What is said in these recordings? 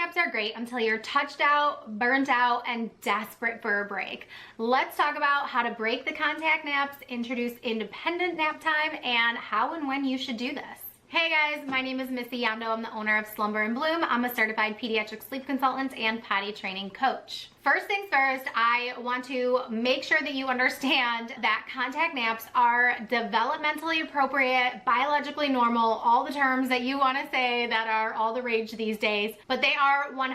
naps are great until you're touched out, burnt out, and desperate for a break. Let's talk about how to break the contact naps, introduce independent nap time, and how and when you should do this. Hey guys, my name is Missy Yondo. I'm the owner of Slumber and Bloom. I'm a certified pediatric sleep consultant and potty training coach. First things first, I want to make sure that you understand that contact naps are developmentally appropriate, biologically normal, all the terms that you want to say that are all the rage these days, but they are 100%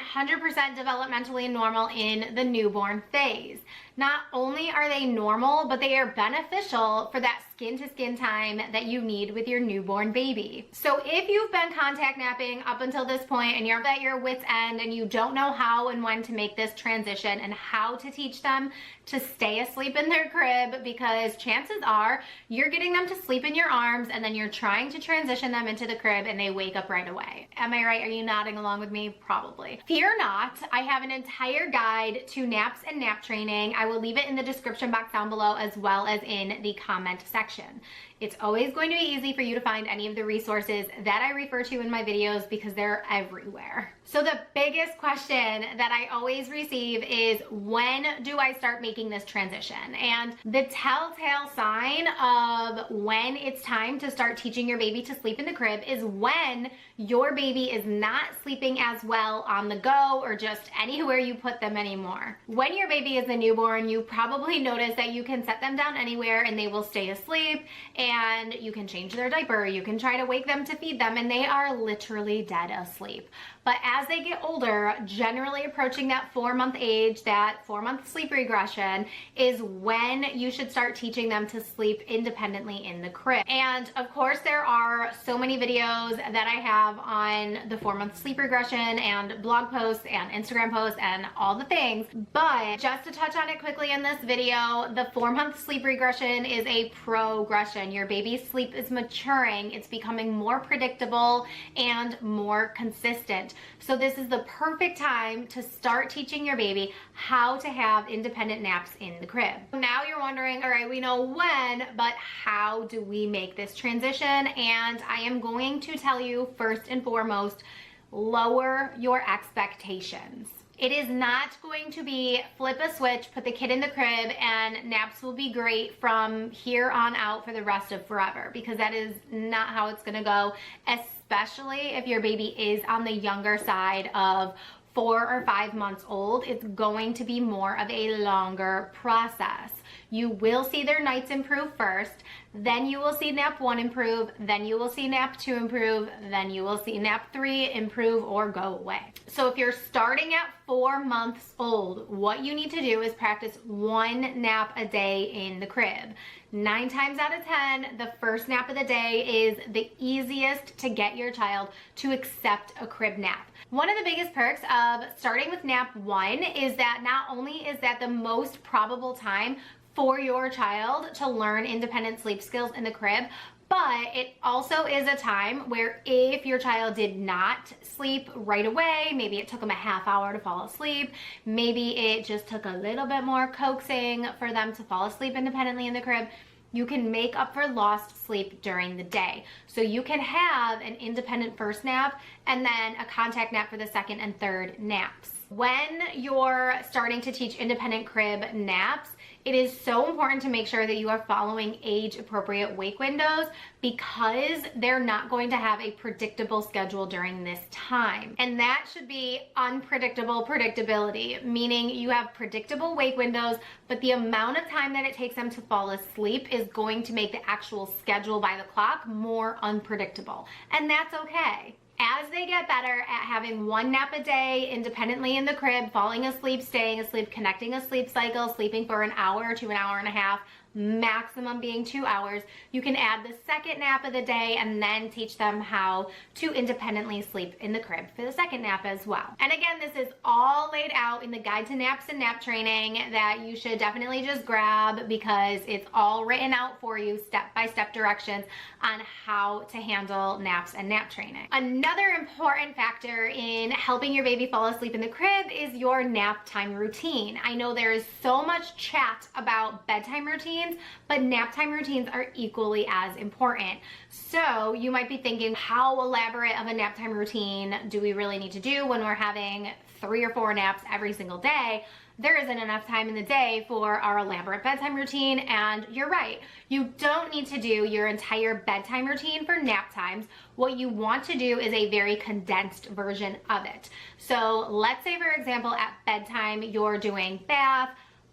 developmentally normal in the newborn phase. Not only are they normal, but they are beneficial for that skin-to-skin time that you need with your newborn baby. So if you've been contact napping up until this point and you're at your wit's end and you don't know how and when to make this transition and how to teach them to stay asleep in their crib, because chances are you're getting them to sleep in your arms and then you're trying to transition them into the crib and they wake up right away. Am I right? Are you nodding along with me? Probably. Fear not, I have an entire guide to naps and nap training. I will leave it in the description box down below as well as in the comment section. It's always going to be easy for you to find any of the resources that I refer to in my videos because they're everywhere. So the biggest question that I always receive is, when do I start making this transition? And the telltale sign of when it's time to start teaching your baby to sleep in the crib is when your baby is not sleeping as well on the go or just anywhere you put them anymore. When your baby is a newborn, you probably notice that you can set them down anywhere and they will stay asleep, and you can change their diaper, you can try to wake them to feed them, and they are literally dead asleep. But as they get older, generally approaching that 4-month age, that 4-month sleep regression, is when you should start teaching them to sleep independently in the crib. And of course, there are so many videos that I have on the 4-month sleep regression and blog posts and Instagram posts and all the things. But just to touch on it quickly in this video, the 4-month sleep regression is a progression. Your baby's sleep is maturing, it's becoming more predictable and more consistent. So this is the perfect time to start teaching your baby how to have independent naps in the crib. Now you're wondering, all right, we know when, but how do we make this transition? And I am going to tell you first and foremost, lower your expectations. It is not going to be flip a switch, put the kid in the crib, and naps will be great from here on out for the rest of forever, because that is not how it's gonna go, especially if your baby is on the younger side of 4 or 5 months old. It's going to be more of a longer process. You will see their nights improve first, then you will see nap 1 improve, then you will see nap 2 improve, then you will see nap 3 improve or go away. So if you're starting at 4 months old, what you need to do is practice 1 nap a day in the crib. 9 times out of 10, the first nap of the day is the easiest to get your child to accept a crib nap. One of the biggest perks of starting with nap 1 is that not only is that the most probable time for your child to learn independent sleep skills in the crib, but it also is a time where if your child did not sleep right away, maybe it took them a half hour to fall asleep, maybe it just took a little bit more coaxing for them to fall asleep independently in the crib, you can make up for lost sleep during the day. So you can have an independent first nap and then a contact nap for the second and third naps. When you're starting to teach independent crib naps, it is so important to make sure that you are following age-appropriate wake windows, because they're not going to have a predictable schedule during this time. And that should be unpredictable predictability, meaning you have predictable wake windows, but the amount of time that it takes them to fall asleep is going to make the actual schedule by the clock more unpredictable. And that's okay. As they get better at having 1 nap a day independently in the crib, falling asleep, staying asleep, connecting a sleep cycle, sleeping for an hour to an hour and a half, maximum being 2 hours, you can add the second nap of the day and then teach them how to independently sleep in the crib for the second nap as well. And again, this is all laid out in the Guide to Naps and Nap Training that you should definitely just grab, because it's all written out for you, step-by-step directions on how to handle naps and nap training. Another important factor in helping your baby fall asleep in the crib is your nap time routine. I know there is so much chat about bedtime routines, routines, but nap time routines are equally as important. So you might be thinking, how elaborate of a nap time routine do we really need to do when we're having 3 or 4 naps every single day? There isn't enough time in the day for our elaborate bedtime routine, and you're right. You don't need to do your entire bedtime routine for nap times. What you want to do is a very condensed version of it. So let's say, for example, at bedtime, you're doing bath,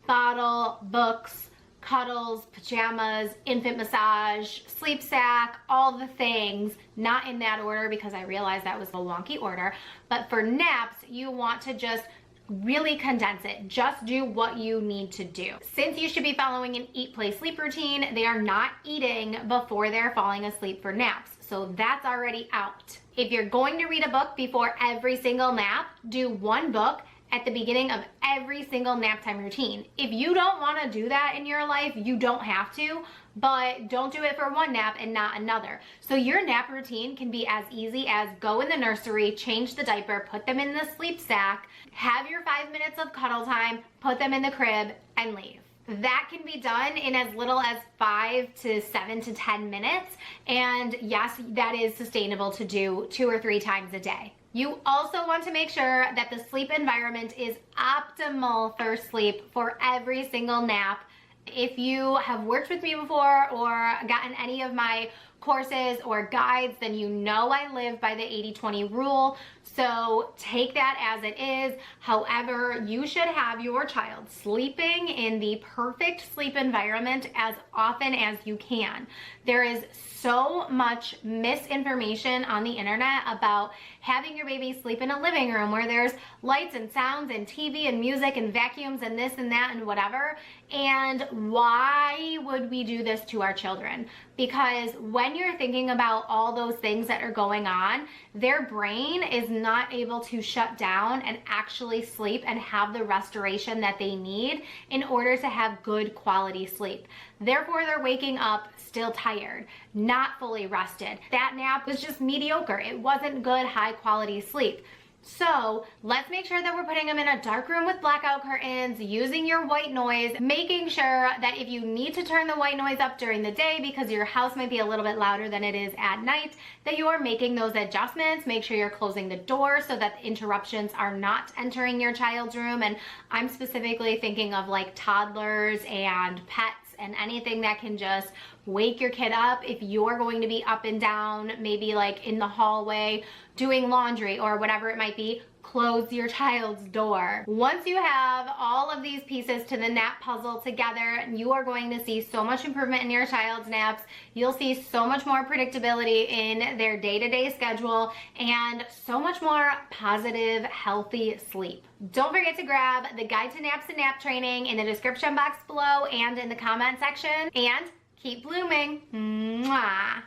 bottle, books, cuddles, pajamas, infant massage, sleep sack, all the things, not in that order because I realized that was a wonky order. But for naps, you want to just really condense it. Just do what you need to do. Since you should be following an eat, play, sleep routine, they are not eating before they're falling asleep for naps. So that's already out. If you're going to read a book before every single nap, do one book at the beginning of every single nap time routine. If you don't want to do that in your life, you don't have to, but don't do it for one nap and not another. So your nap routine can be as easy as go in the nursery, change the diaper, put them in the sleep sack, have your 5 minutes of cuddle time, put them in the crib, and leave. That can be done in as little as 5 to 7 to 10 minutes. And yes, that is sustainable to do 2 or 3 times a day. You also want to make sure that the sleep environment is optimal for sleep for every single nap. If you have worked with me before or gotten any of my courses or guides, then you know I live by the 80-20 rule. So take that as it is. However, you should have your child sleeping in the perfect sleep environment as often as you can. There is so much misinformation on the internet about having your baby sleep in a living room where there's lights and sounds and TV and music and vacuums and this and that and whatever. And why would we do this to our children? Because when you're thinking about all those things that are going on, their brain is not able to shut down and actually sleep and have the restoration that they need in order to have good quality sleep. Therefore, they're waking up still tired, not fully rested. That nap was just mediocre. It wasn't good, high quality sleep. So let's make sure that we're putting them in a dark room with blackout curtains, using your white noise, making sure that if you need to turn the white noise up during the day because your house might be a little bit louder than it is at night, that you are making those adjustments. Make sure you're closing the door so that the interruptions are not entering your child's room. And I'm specifically thinking of like toddlers and pets and anything that can just wake your kid up. If you're going to be up and down, maybe like in the hallway doing laundry or whatever it might be, close your child's door. Once you have all of these pieces to the nap puzzle together, you are going to see so much improvement in your child's naps. You'll see so much more predictability in their day-to-day schedule and so much more positive, healthy sleep. Don't forget to grab the Guide to Naps and Nap Training in the description box below and in the comment section. And keep blooming. Mwah.